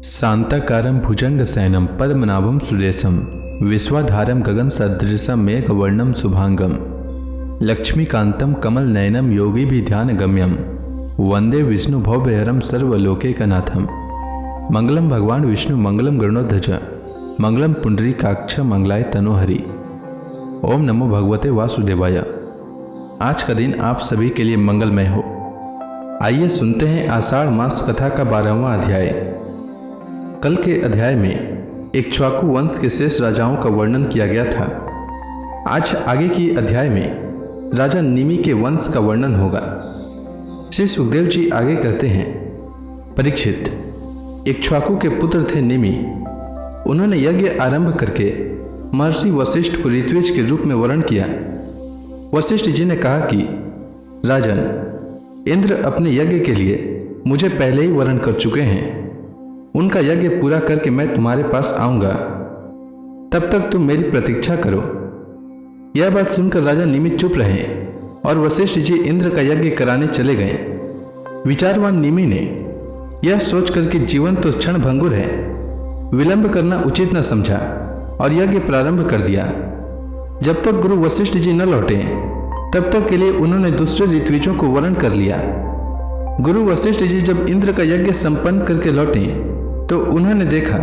शांताकारं भुजंगशयनं पद्मनाभं सुरेशं विश्वाधारं गगनसदृशं मेघवर्णं शुभांगं लक्ष्मीकान्तं कमलनयनं योगिभिध्यानगम्यं वंदे विष्णुभवभयहरं सर्वलोकैकनाथं। मंगलम भगवान विष्णु मंगलम गरुणध्वज मंगलम पुंडरीकाक्ष मंगलाय तनोहरि। ओम नमो भगवते वासुदेवाय। आज का दिन आप सभी के लिए मंगलमय हो। आइए सुनते हैं आषाढ़ मास कथा का 12वां अध्याय। कल के अध्याय में इक्ष्वाकु वंश के शेष राजाओं का वर्णन किया गया था। आज आगे की अध्याय में राजा निमि के वंश का वर्णन होगा। श्री सुखदेव जी आगे कहते हैं, परीक्षित, इक्ष्वाकु के पुत्र थे निमि। उन्होंने यज्ञ आरंभ करके महर्षि वशिष्ठ को ऋत्विज के रूप में वर्ण किया। वशिष्ठ जी ने कहा कि राजन, इंद्र अपने यज्ञ के लिए मुझे पहले ही वर्ण कर चुके हैं। उनका यज्ञ पूरा करके मैं तुम्हारे पास आऊंगा, तब तक तुम मेरी प्रतीक्षा करो। यह बात सुनकर राजा निमि चुप रहे और वशिष्ठ जी इंद्र का यज्ञ कराने चले गए। विचारवान निमि ने यह सोचकर कि जीवन तो क्षण भंगुर है, विलंब करना उचित न समझा और यज्ञ प्रारंभ कर दिया। जब तक गुरु वशिष्ठ जी न लौटे तब तक के लिए उन्होंने दूसरे ऋत्विजों को वर्ण कर लिया। गुरु वशिष्ठ जी जब इंद्र का यज्ञ संपन्न करके लौटे तो उन्होंने देखा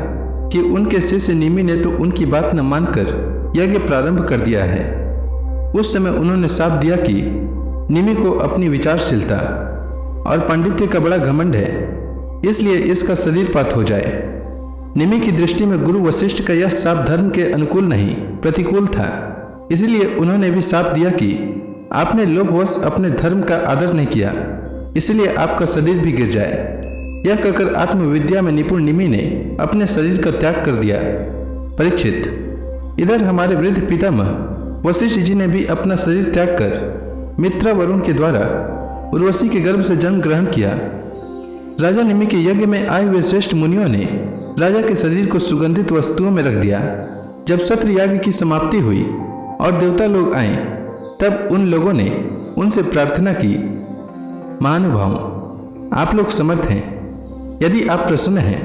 कि उनके शिष्य निमि ने तो उनकी बात न मानकर यज्ञ प्रारंभ कर दिया है। उस समय उन्होंने शाप दिया कि निमि को अपनी विचारशीलता और पांडित्य का बड़ा घमंड है, इसलिए इसका शरीरपात हो जाए। निमि की दृष्टि में गुरु वशिष्ठ का यह शाप धर्म के अनुकूल नहीं, प्रतिकूल था। इसलिए उन्होंने भी शाप दिया कि आपने लोभवश अपने धर्म का आदर नहीं किया, इसलिए आपका शरीर भी गिर जाए। यह कहकर आत्मविद्या में निपुण निमि ने अपने शरीर का त्याग कर दिया। परीक्षित, इधर हमारे वृद्ध पितामह वशिष्ठ जी ने भी अपना शरीर त्याग कर मित्रा वरुण के द्वारा उर्वशी के गर्भ से जन्म ग्रहण किया। राजा निमि के यज्ञ में आए हुए श्रेष्ठ मुनियों ने राजा के शरीर को सुगंधित वस्तुओं में रख दिया। जब सत्र याग की समाप्ति हुई और देवता लोग आए तब उन लोगों ने उनसे प्रार्थना की, महानुभाव, आप लोग समर्थ हैं, यदि आप प्रसन्न हैं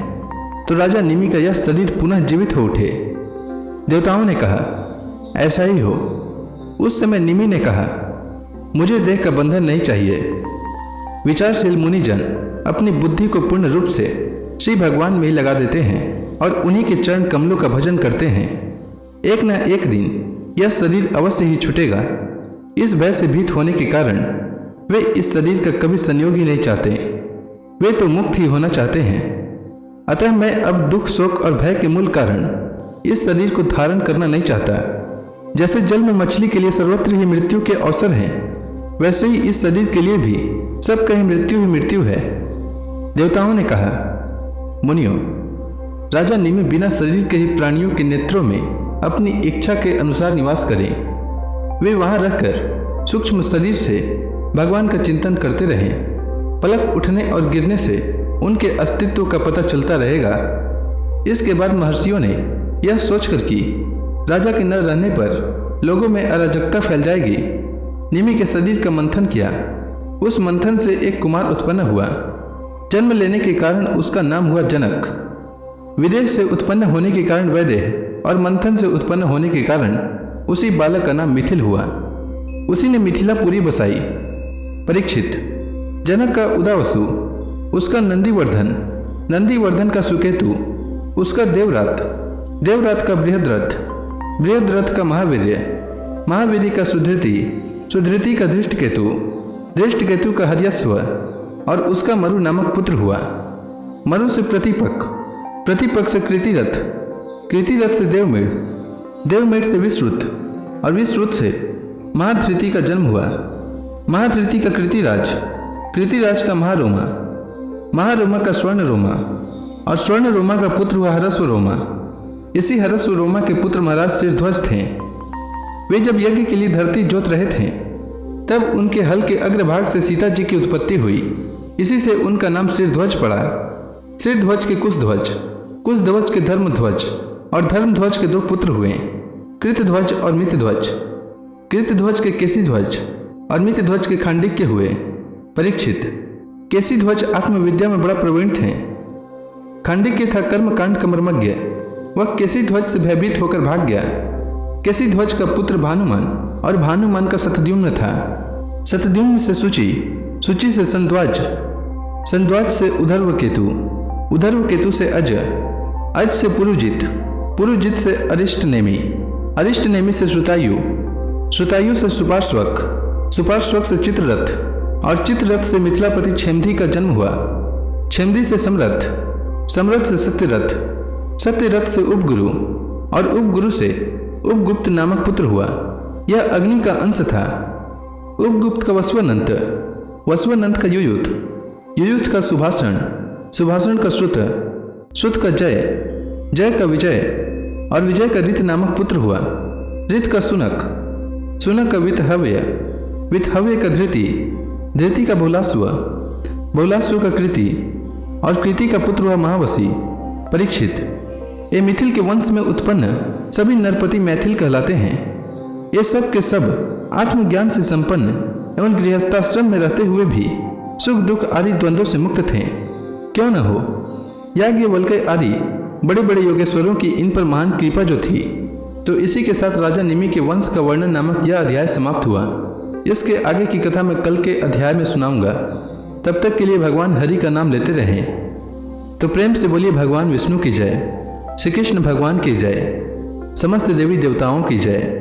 तो राजा निमि का यह शरीर पुनः जीवित हो उठे। देवताओं ने कहा, ऐसा ही हो। उस समय निमि ने कहा, मुझे देह का बंधन नहीं चाहिए। विचारशील मुनिजन अपनी बुद्धि को पूर्ण रूप से श्री भगवान में ही लगा देते हैं और उन्हीं के चरण कमलों का भजन करते हैं। एक न एक दिन यह शरीर अवश्य ही छूटेगा। इस भय से भीत होने के कारण वे इस शरीर का कभी संयोग ही नहीं चाहते। वे तो मुक्त ही होना चाहते हैं। अतः मैं अब दुख, शोक और भय के मूल कारण इस शरीर को धारण करना नहीं चाहता। जैसे जल में मछली के लिए सर्वत्र ही मृत्यु के अवसर हैं, वैसे ही इस शरीर के लिए भी सब कहीं मृत्यु ही मृत्यु है। देवताओं ने कहा, मुनियों, राजा निमि बिना शरीर के ही प्राणियों के नेत्रों में अपनी इच्छा के अनुसार निवास करें। वे वहां रहकर सूक्ष्म शरीर से भगवान का चिंतन करते रहें। पलक उठने और गिरने से उनके अस्तित्व का पता चलता रहेगा। इसके बाद महर्षियों ने यह सोचकर कि राजा के न रहने पर लोगों में अराजकता फैल जाएगी, निमि के शरीर का मंथन किया। उस मंथन से एक कुमार उत्पन्न हुआ। जन्म लेने के कारण उसका नाम हुआ जनक। विदेह से उत्पन्न होने के कारण वैदेह और मंथन से उत्पन्न होने के कारण उसी बालक का नाम मिथिल हुआ। उसी ने मिथिलापुरी बसाई। परीक्षित, जनक का उदावसु, उसका नंदीवर्धन, नंदीवर्धन का सुकेतु, उसका देवरात, देवरात का बृहद्रथ, बृहद्रथ का महावीर्य, महावीर्य का सुधृति, सुधृति का धृष्टकेतु, धृष्टकेतु का हर्यस्व और उसका मरु नामक पुत्र हुआ। मरु से प्रतिपक, प्रतिपक से कृतिरथ, कृतिरथ से देवमेढ़, देवमेढ़ से विश्रुत और विश्रुत से महाधृति का जन्म हुआ। महाधृति का कृतिराज, कृतिराज का महारोमा, महारोमा का स्वर्ण रोमा और स्वर्ण रोमा का पुत्र हुआ हरस्व रोमा। इसी हरस्व रोमा के पुत्र महाराज सिरध्वज थे। वे जब यज्ञ के लिए धरती जोत रहे थे तब उनके हल के अग्रभाग से सीता जी की उत्पत्ति हुई। इसी से उनका नाम सिरध्वज पड़ा। सिरध्वज के कुशध्वज, कुशध्वज के धर्मध्वज और धर्मध्वज के 2 पुत्र हुए, कृतध्वज और मितध्वज। कृतध्वज के केसीध्वज और मितध्वज के खांडिक्य हुए। परीक्षित, केसी ध्वज आत्मविद्या में बड़ा प्रवीण थे। खांडिक के था कर्मकांड कमर्मज्ञ, वह केसी ध्वज से भयभीत होकर भाग गया। केसी ध्वज का पुत्र भानुमान और भानुमान का शतद्युम्न था। शतद्युम्न से सूची, सूची से संध्वज, संध्वज से उधर्वकेतु, उधर्वकेतु से अज, अज से पुरुजित, पुरुजित से अरिष्टनेमि, अरिष्टनेमि से श्रुतायु, श्रुतायु से सुपार्श्वक, सुपार्श्वक से चित्ररथ और चित्ररथ से मिथिलापति क्षेमधी का जन्म हुआ। क्षेमधी से समरथ, समरथ से सत्यरथ, सत्यरथ से उपगुरु और उपगुरु से उपगुप्त नामक पुत्र हुआ। यह अग्नि का अंश था। उपगुप्त का वस्वनंत, वस्वनंत का युयुत, युयुत का सुभाषण, सुभाषण का श्रुत, श्रुत का जय, जय का विजय और विजय का ऋत नामक पुत्र हुआ। ऋत का सुनक, सुनक का वितहव्य, वितहव्य का धृति, धृति का बहुलास्व, बहुलास्व का कृति और कृति का पुत्र हुआ महावशी, परीक्षित। ये मिथिल के वंश में उत्पन्न सभी नरपति मैथिल कहलाते हैं। ये सब के सब आत्मज्ञान से संपन्न एवं गृहस्थाश्रम में रहते हुए भी सुख दुख आदि द्वंद्वों से मुक्त थे। क्यों न हो, याज्ञवल्क्य आदि बड़े बड़े योगेश्वरों की इन पर महान कृपा जो थी। तो इसी के साथ राजा निमि के वंश का वर्णन नामक यह अध्याय समाप्त हुआ। इसके आगे की कथा मैं कल के अध्याय में सुनाऊंगा। तब तक के लिए भगवान हरि का नाम लेते रहें। तो प्रेम से बोलिए भगवान विष्णु की जय, श्री कृष्ण भगवान की जय, समस्त देवी देवताओं की जय।